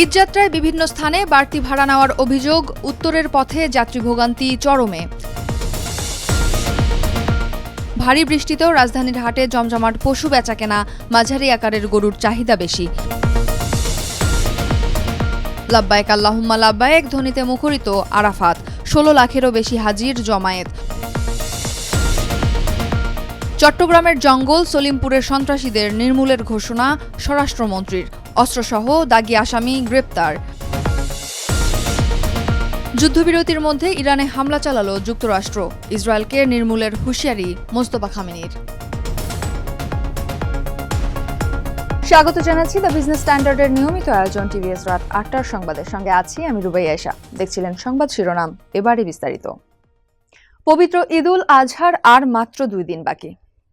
ঈদযাত্রায় বিভিন্ন স্থানে বাড়তি ভাড়া নেওয়ার অভিযোগ, উত্তরের পথে যাত্রী ভোগান্তি চরমে। ভারী বৃষ্টিতেও রাজধানীর হাটে জমজমাট পশু বেচাকেনা, মাঝারি আকারের গরুর চাহিদা বেশি। লাব্বায়েক আল্লাহুম্মা লাব্বায়েক ধ্বনিতে মুখরিত আরাফাত, ১৬ লাখেরও বেশি হাজির জমায়েত। চট্টগ্রামের জঙ্গল সলিমপুরের সন্ত্রাসীদের নির্মূলের ঘোষণা স্বরাষ্ট্রমন্ত্রীর, অস্ত্রসহ দাগী আসামি গ্রেপ্তার। যুদ্ধবিরতির মধ্যে ইরানে হামলা চালালো যুক্তরাষ্ট্র, ইসরায়েলকে নির্মূলের হুঁশিয়ারি মোস্তফা খামেনির। স্বাগত জানাচ্ছি দ্য বিজনেস স্ট্যান্ডার্ডের নিয়মিত আয়োজন টিভিএস রাত ৮টার সংবাদের সঙ্গে আছি আমি রুবাইয়া আয়েশা। দেখছিলেন সংবাদ শিরোনাম, এবারে বিস্তারিত। পবিত্র ঈদুল আজহার আর মাত্র ২ দিন বাকি।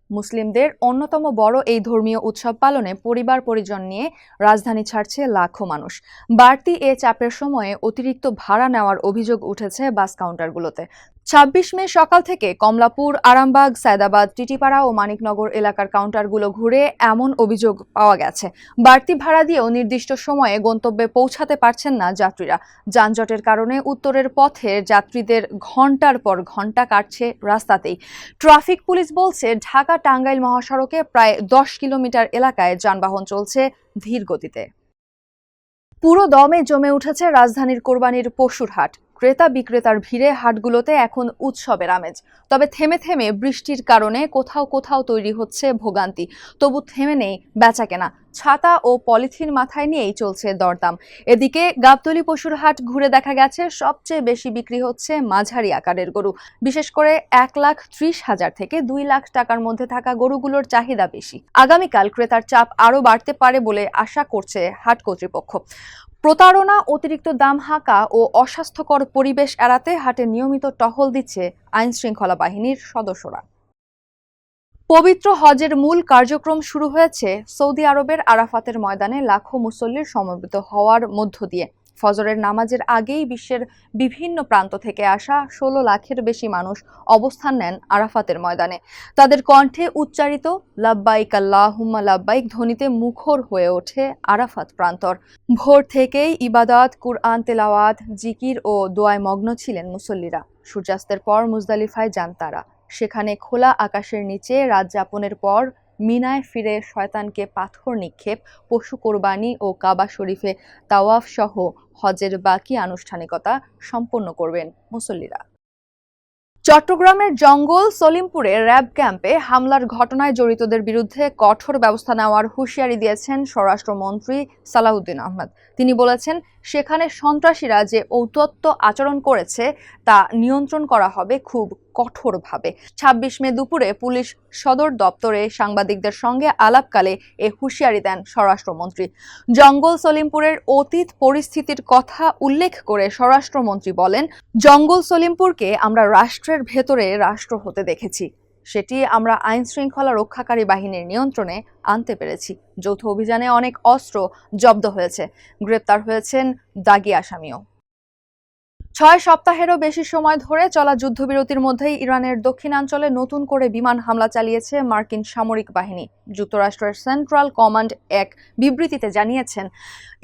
মুসলিমদের অন্যতম বড় এই ধর্মীয় উৎসব পালনে পরিবার পরিজন নিয়ে রাজধানী ছাড়ছে লাখো মানুষ। বাড়তি এ চাপের সময়ে অতিরিক্ত ভাড়া নেওয়ার অভিযোগ উঠেছে বাস কাউন্টারগুলোতে। ২৬ মে সকাল থেকে কমলাপুর, আরামবাগ, সায়দাবাদ, টিটিপাড়া ও মানিকনগর এলাকার কাউন্টারগুলো ঘুরে এমন অভিযোগ পাওয়া গেছে। বাড়তি ভাড়া দিয়েও নির্দিষ্ট সময়ে গন্তব্যে পৌঁছাতে পারছেন না যাত্রীরা। যানজটের কারণে উত্তরের পথে যাত্রীদের ঘণ্টার পর ঘণ্টা কাটছে রাস্তাতেই। ট্রাফিক পুলিশ বলছে, ঢাকা টাঙ্গাইল মহাসড়কে প্রায় ১০ কিলোমিটার এলাকায় যানবাহন চলছে ধীর গতিতে। পুরো দমে জমে উঠেছে রাজধানীর কোরবানির পশুর হাট। ক্রেতা বিক্রেতার ভিড়ে হাটগুলোতে এখন উৎসবের আমেজ। তবে থেমে থেমে বৃষ্টির কারণে কোথাও কোথাও তৈরি হচ্ছে ভোগান্তি। তবু থেমে নেই বেচাকেনা। ছাতা ও পলিথিন মাথায় নিয়েই চলছে দরদাম। এদিকে গাবতলী পশুর হাট ঘুরে দেখা গেছে, সবচেয়ে বেশি বিক্রি হচ্ছে মাঝারি আকারের গরু। বিশেষ করে ১,৩০,০০০ থেকে ২ লাখ টাকার মধ্যে থাকা গরুগুলোর চাহিদা বেশি। আগামীকাল ক্রেতার চাপ আরও বাড়তে পারে বলে আশা করছে হাট কর্তৃপক্ষ। প্রতারণা, অতিরিক্ত দাম হাঁকা ও অস্বাস্থ্যকর পরিবেশ এড়াতে হাটে নিয়মিত টহল দিচ্ছে আইনশৃঙ্খলা বাহিনীর সদস্যরা। পবিত্র হজের মূল কার্যক্রম শুরু হয়েছে সৌদি আরবের আরাফাতের ময়দানে লাখো মুসল্লির সমবেত হওয়ার মধ্য দিয়ে। ফজরের নামাজের আগেই বিশ্বের বিভিন্ন প্রান্ত থেকে আসা ১৬ লাখের বেশি মানুষ অবস্থান নেন আরাফাতের ময়দানে। তাদের কণ্ঠে উচ্চারিত লাব্বাইক আল্লাহুম্মা লাব্বাইক ধ্বনিতে মুখর হয়ে ওঠে আরাফাত প্রান্তর। ভোর থেকেই ইবাদত, কুরআন তেলাওয়াত, জিকির ও দোয়ায় মগ্ন ছিলেন মুসল্লিরা। সূর্যাস্তের পর মুজদালিফায় যান তারা। সেখানে খোলা আকাশের নিচে রাত যাপনের পর মিনায় ফিরে শয়তানকে পাথর নিক্ষেপ, পশু কোরবানি ও কাবা শরীফে তাওয়াফ সহ হজের বাকি আনুষ্ঠানিকতা সম্পন্ন করবেন মুসল্লিরা। চট্টগ্রামের জঙ্গল সলিমপুরে র্যাব ক্যাম্পে হামলার ঘটনায় জড়িতদের বিরুদ্ধে কঠোর ব্যবস্থা নেওয়ার হুঁশিয়ারি দিয়েছেন স্বরাষ্ট্রমন্ত্রী সালাউদ্দিন আহমেদ। তিনি বলেছেন, সেখানে সন্ত্রাসীরা যে ঔদ্ধত্য আচরণ করেছে তা নিয়ন্ত্রণ করা হবে খুব কঠোরভাবে। ২৬ মে দুপুরে পুলিশ সদর দপ্তরে সাংবাদিকদের সঙ্গে আলাপকালে এ হুঁশিয়ারি দেন স্বরাষ্ট্রমন্ত্রী। জঙ্গল সলিমপুরের অতীত পরিস্থিতির কথা উল্লেখ করে স্বরাষ্ট্রমন্ত্রী বলেন, জঙ্গল সলিমপুরকে আমরা রাষ্ট্রের ভেতরে রাষ্ট্র হতে দেখেছি। সেটি আমরা আইন শৃঙ্খলা রক্ষাকারী বাহিনীর নিয়ন্ত্রণে আনতে পেরেছি। যৌথ অভিযানে অনেক অস্ত্র জব্দ হয়েছে, গ্রেপ্তার হয়েছেন দাগী আসামিও। ৬ সপ্তাহেরও বেশি সময় ধরে চলা যুদ্ধবিরতির মধ্যেই ইরানের দক্ষিণাঞ্চলে নতুন করে বিমান হামলা চালিয়েছে মার্কিন সামরিক বাহিনী। যুক্তরাষ্ট্রের সেন্ট্রাল কমান্ড এক বিবৃতিতে জানিয়েছেন,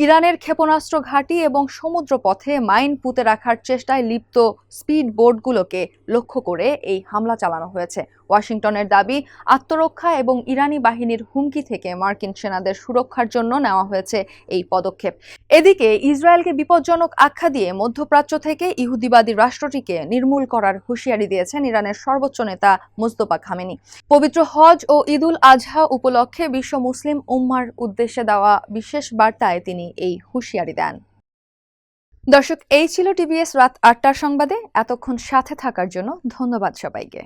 ইরানের ক্ষেপণাস্ত্র ঘাঁটি এবং সমুদ্রপথে মাইন পুঁতে রাখার চেষ্টায় লিপ্ত স্পিড বোটগুলোকে লক্ষ্য করে এই হামলা চালানো হয়েছে। ওয়াশিংটনের দাবি, আত্মরক্ষা এবং ইরানি বাহিনীর হুমকি থেকে মার্কিন সেনাদের সুরক্ষার জন্য নেওয়া হয়েছে এই পদক্ষেপ। এদিকে ইসরায়েলকে বিপজ্জনক আখ্যা দিয়ে মধ্যপ্রাচ্য থেকে ইহুদিবাদী রাষ্ট্রটিকে নির্মূল করার হুঁশিয়ারি দিয়েছেন ইরানের সর্বোচ্চ নেতা মোস্তফা খামেনি। পবিত্র হজ ও ঈদুল আজহা উপলক্ষে বিশ্ব মুসলিম উম্মার উদ্দেশ্যে দেওয়া বিশেষ বার্তায় তিনি এই হুঁশিয়ারি দেন। দর্শক, এই ছিল টিভিএস রাত ৮টার সংবাদে। এতক্ষণ সাথে থাকার জন্য ধন্যবাদ সবাইকে।